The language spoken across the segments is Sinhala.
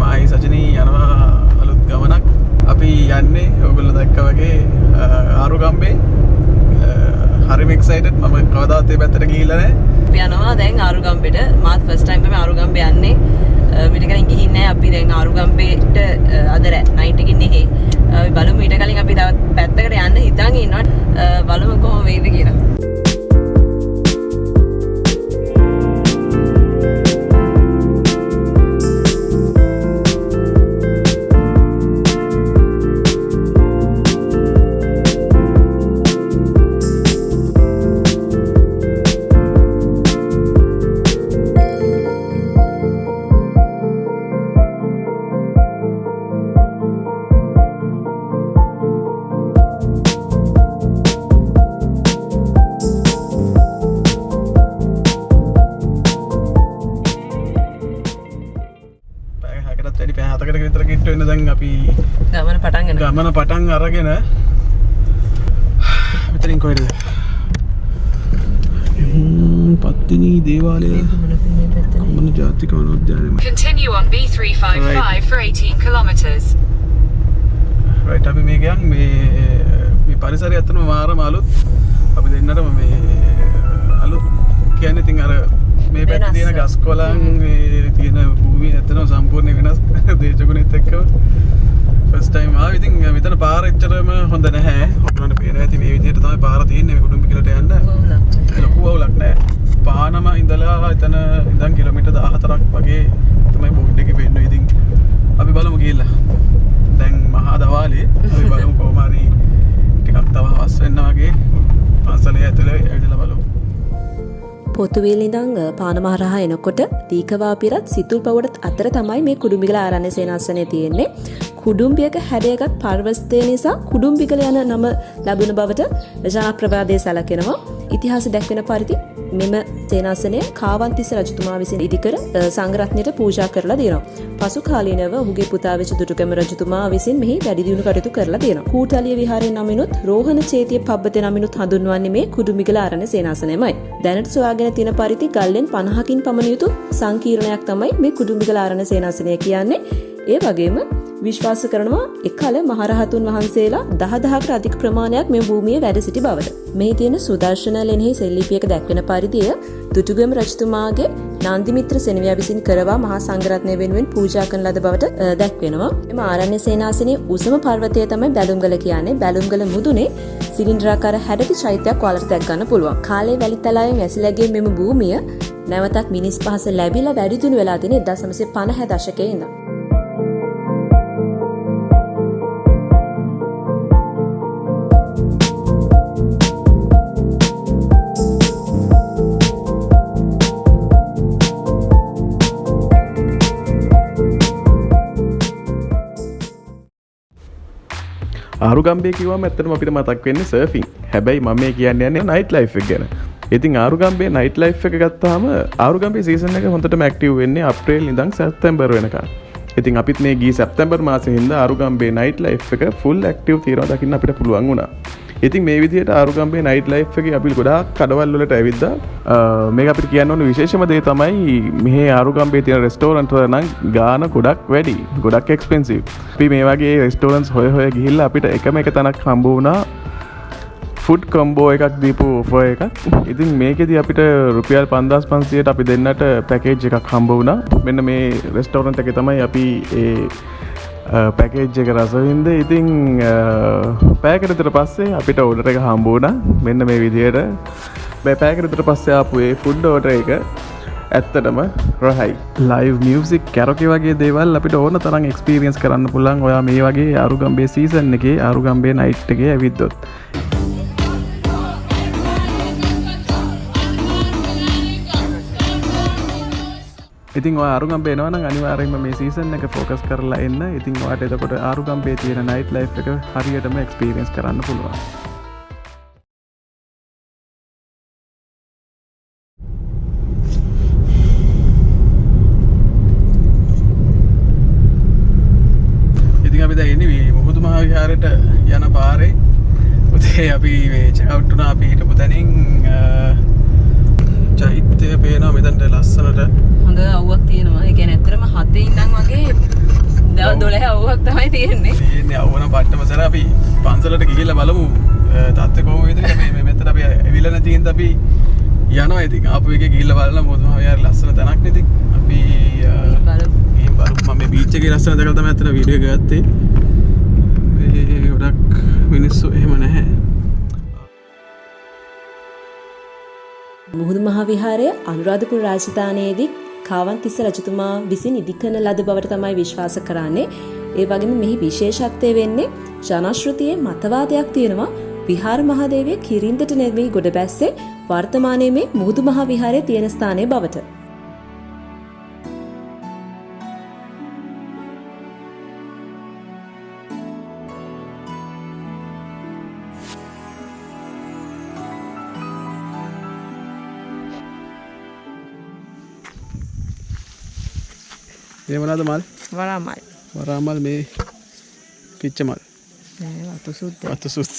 මයි සජනී යනවා අලුත් ගමනක්. අපි යන්නේ ඔයගොල්ලෝ දැක්ක වගේ ආරුගම්බේ. හරිම එක්සයිටඩ්. මම කවදාවත් මේ පැත්තට ගිහිල්ලා නැහැ. අපි යනවා දැන් ආරුගම්බේට. මාත් ෆස්ට් ටයිම් තමයි ආරුගම්බේ යන්නේ. මීට කලින් ගිහින් නැහැ. අපි දැන් ආරුගම්බේට අද නයිට් එකකින් නෙහි. අපි බලමු ඊට කලින් අපි තවත් පැත්තකට යන්න හිතන් ඉන්නවා. බලමු කොහොම වෙයිද කියලා. දැන් අපි ගමන පටන් අරගෙන මෙතනින් කොහෙද? පත්තිනි දේවාලය මොන ජාතික වනෝද්‍යානය. Continue on B355 for 18 kilometers. right අපි මේ ගියන් මේ පරිසරය ඇත්තටම මාරම අලුත්. අපි දෙන්නටම මේ අලුත් කියන්නේ ඉතින් අර මේ පැත්තේ තියෙන ගස් කොළන් මේ තියෙන භූමිය ඇත්තටම සම්පූර්ණ වෙනස් දේශගුණෙත් එක්ක ෆස්ට් ටයිම් ආවා. ඉතින් මෙතන පාර එච්චරම හොඳ නැහැ. ඔයගොල්ලන්ට පේනවා ඇති මේ විදිහට තමයි පාර තියෙන්නේ මේ කුඩුම්බිකලට යන්න. ලොකු වවුලක් නැහැ. පානම ඉඳලා එතන ඉඳන් කිලෝමීටර් 14ක් වගේ තමයි බෝඩ් එකේ වෙන්නේ. ඉතින් අපි බලමු ගිහිල්ලා. දැන් මහා දවාලේ අපි බලමු කොහොම හරි ටිකක් තව හවස් වෙන්න වගේ පන්සලේ ඇතුලේ ඇවිදලා බලමු. පොතුවේල ඉඳන් පානමහරහා එනකොට දීකවාපිරත් සිතුල් පවුඩත් අතර තමයි මේ කුඩුම්බිගල ආරණ්‍ය සේනාසනය තියෙන්නේ. කුඩුම්බියක හැඩයකට පර්වතය නිසා කුඩුම්බිගල යන නම ලැබුණ බවට ජනප්‍රවාදයේ සැලකෙනවා. ඉතිහාස දැක්වෙන පරිදි මෙම සේනාසනය කාවන්තිස්ස රජතුමා විසින් ඉදිකර සංඝරත්නයට පූජා කරලා දෙනවා. පසු කාලීනව ඔහුගේ පුතා වෙච්ච දුටුගැමුණු රජතුමා විසින් මෙහි වැඩි දියුණු කටයුතු කරලා දෙනවා. කූටලිය විහාරයේ නමිනුත් රෝහණ චේතිය පබ්බතේ නමිනුත් හඳුන්වන්නේ මේ කුඩුම්බිගල ආරණ්‍ය සේනාසනයමයි. දැනට සොයාගෙන තියෙන පරිදි ගල්ලෙන් 50කින් පමණ යුතු සංකීර්ණයක් තමයි මේ කුඩුම්බිගල ආරණ්‍ය සේනාසනය කියන්නේ. ඒ වගේම විශ්වාස කරනවා එකල මහරහතුන් වහන්සේලා 10000කට අධික ප්‍රමාණයක් මේ භූමියේ වැඩ සිටි බවට. මේ තියෙන සුදර්ශන ලෙනෙහි සෙල්ලිපියක දැක්වෙන පරිදිය දුටුගැමුණු රජතුමාගේ නන්දිමිත්‍ර සෙනවියා විසින් කරවා මහා සංඝරත්නය වෙනුවෙන් පූජා කරන ලද බවට දැක්වෙනවා. එම ආරණ්‍ය සේනාසනයේ උසම පර්වතය තමයි බැලුම්ගල කියන්නේ. බැලුම්ගල මුදුනේ සිලින්ඩරාකාර හැඩති චෛත්‍යයක් ඔයාලට දැක් ගන්න පුළුවන්. කාලේ වැලිතලාවෙන් ඇසිලා ගිය මෙම භූමිය නැවතත් මිනිස් පහස ලැබිලා වැඩි දියුණු වෙලා තියෙන 1950 දශකයේ ඉඳන්. ආරුගම්බේ කිව්වම ඇත්තටම අපිට මතක් වෙන්නේ සර්ෆින්. හැබැයි මම මේ කියන්නේ නයිට් ලයිෆ් එක ගැන. ඉතින් ආරුගම්බේ නයිට් ලයිෆ් එක ගත්තාම ආරුගම්බේ සීසන් එක හොඳටම ඇක්ටිව් වෙන්නේ අප්‍රේල් ඉඳන් සැප්තැම්බර් වෙනකන්. ඉතින් අපිත් මේ ගිය සැප්තැම්බර් මාසෙ හින්දා ආරුගම්බේ නයිට් ලයිෆ් එක ෆුල් ඇක්ටිව් තියනවා දකින්න අපිට පුළුවන් වුණා. ඉතින් මේ විදිහට ආරුගම්බේ නයිට් ලයිෆ් එකේ අපි ගොඩාක් කඩවල් වලට ඇවිද්දා. මේක අපිට කියන්න ඕන විශේෂම දේ තමයි මෙහි ආරුගම්බේ තියෙන රෙස්ටෝරන්ට් වල නම් ගාන ගොඩක් වැඩි. ගොඩක් එක්ස්පෙන්සිව්. අපි මේ වගේ රෙස්ටෝරන්ට්ස් හොය ගිහිල්ලා අපිට එකම එක තැනක් හම්බ වුණා. ෆුඩ් කොම්බෝ එකක් දීපු ඔෆර් එකක්. ඉතින් මේකෙදි අපිට රුපියල් 5500ට අපි දෙන්නට පැකේජ් එකක් හම්බ වුණා. මෙන්න මේ රෙස්ටෝරන්ට් එකේ තමයි අපි පැකේජ් එක රසවින්ද. ඉතින් පැයකට විතර පස්සේ අපිට ඕඩර් එක හම්බ වුණා. මෙන්න මේ විදිහට පැයකට විතර පස්සේ ආපු ඒ ෆුඩ් ඕඩර් එක ඇත්තටම රහයි. ලයිව් මියුසික් කැරෝකේ වගේ දේවල් අපිට ඕන තරම් එක්ස්පීරියන්ස් කරන්න පුළුවන්. ඔයා මේ වගේ ආරුගම්බේ සීසන් එකේ ආරුගම්බේ නයිට් එකේ ඇවිද්දොත්. ඉතින් ඔයා ආරුගම්බේ එනවා නම් අනිවාර්යයෙන්ම මේ සීසන් එක ફોකස් කරලා එන්න. ඉතින් ඔයාට එතකොට ආරුගම්බේ තියෙන නයිට් ලයිෆ් එක හරියටම එක්ස්පීරියන්ස් කරන්න පුළුවන්. ඉතින් අපි දැන් ඉන්නේ මේ මුහුදු මහා විහාරයට යන පාරේ. උදේ අපි මේ චෙක් අවුට් වුණා. අපි හිටපු තැනින් චෛත්‍යය පේනවා මෙතනට ලස්සනට. හොඳ අවුවක් තියෙනවා. ඒ කියන්නේ ඇත්තටම හතේ ඉඳන් වගේ දවස් 12 අවුවක් තමයි තියෙන්නේ. තියෙන්නේ අවුවන පට්ටම සර අපි පන්සලට ගිහිල්ලා බලමු තාත්තේ කොහොම වේද කියලා මේ මෙතන අපි ඇවිල්ලා නැති හින්දා අපි යනවා ඉතින් ආපු එකේ ගිහිල්ලා බලලා මොකද මම යාර ලස්සන තැනක් නේ ඉතින් අපි ගිහින් බලමු මම මේ බීච් එකේ ලස්සන දැකලා තමයි අතන වීඩියෝ එක ගත්තේ ඒ ගොඩක් මිනිස්සු එහෙම නැහැ මුහුදු මහා විහාරය අනුරාධපුර රාජධානියේදී කාවන්තිස්ස රජතුමා විසින් ඉදිකරන ලද බවට තමයි විශ්වාස කරන්නේ. ඒ වගේම මෙහි විශේෂත්වය වෙන්නේ ජනශ්‍රුතියේ මතවාදයක් තියෙනවා විහාර මහදේවිය කිරින්දට නෙමෙයි ගොඩ බැස්සේ වර්තමානයේ මේ මුහුදු මහා විහාරයේ තියෙන ස්ථානයේ බවට. මේ මොනවාද මල්? වරාමල්. වරාමල් මේ පිච්ච මල්. නෑ වතු සුද්ද. වතු සුත්.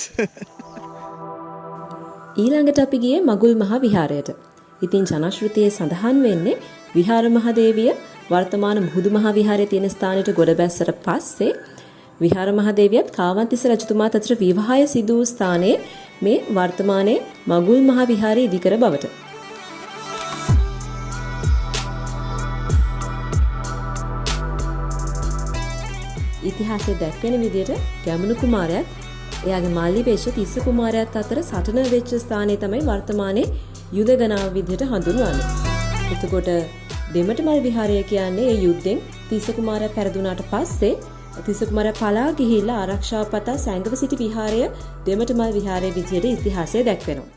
ඊළඟට අපි ගියේ මගුල් මහා විහාරයට. ඉතින් ජනශ්‍රුතියේ සඳහන් වෙන්නේ විහාර මහදේවිය වර්තමාන මුහුදු මහා විහාරයේ තියෙන ස්ථානයට ගොඩ බැස්සට පස්සේ විහාර මහදේවියත් කාවන්තිස්ස රජතුමාත් අතර විවාහය සිදු වූ ස්ථානයේ මේ වර්තමානයේ මගුල් මහා විහාරය ඉදිකර බවට. ඉතිහාසයේ දැක්වෙන විදිහට ගැමුණු කුමාරයාත් එයාගේ මල්ලි වේශ තිස්ස කුමාරයාත් අතර සටන වෙච්ච ස්ථානය තමයි වර්තමානයේ යුදගනාව විදිහට හඳුන්වන්නේ. එතකොට දෙමටමල් විහාරය කියන්නේ ඒ යුද්ධෙන් තිස්ස කුමාරයා පෙරදුනාට පස්සේ තිස්ස කුමාරයා පලා ගිහිල්ලා ආරක්ෂාව පතා සැඟව සිටි විහාරය දෙමටමල් විහාරය විදිහට ඉතිහාසයේ දැක්වෙනවා.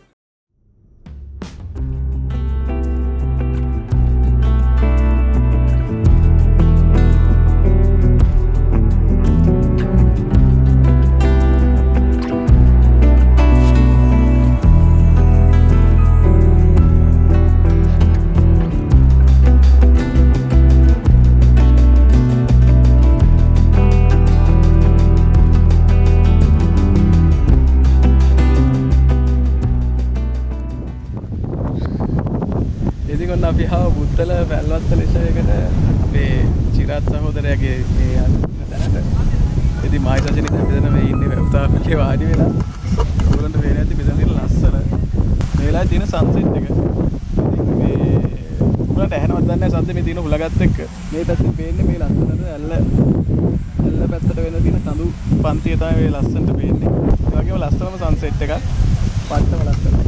අපි හාව බුත්තල වැල්වත්ත ලෙසයකට අපේ චිරාත් සහෝදරයාගේ මේ යන්න දැනට ඉතින් මායි සජිනිත් මෙතන මේ ඉන්නේ උතාපිටේ වාඩි වෙලා ඕගොල්ලන්ට පේන ඇති මෙතන ඉන්න ලස්සන මේ වෙලාවේ තියෙන සන්සෙට් එක ඉතින් මේ උගලට ඇහෙනවද දන්නේ නැහැ සද්ද මේ තියෙන හුලගත් එක්ක මේ පැත්තෙන් පේන්නේ මේ ලස්සනට ඇල්ල පැත්තට වෙන තියෙන කඳු පන්තිය තමයි මේ ලස්සනට පේන්නේ ඒ වගේම ලස්සනම සන්සෙට් එකක් පට්ටම ලස්සනයි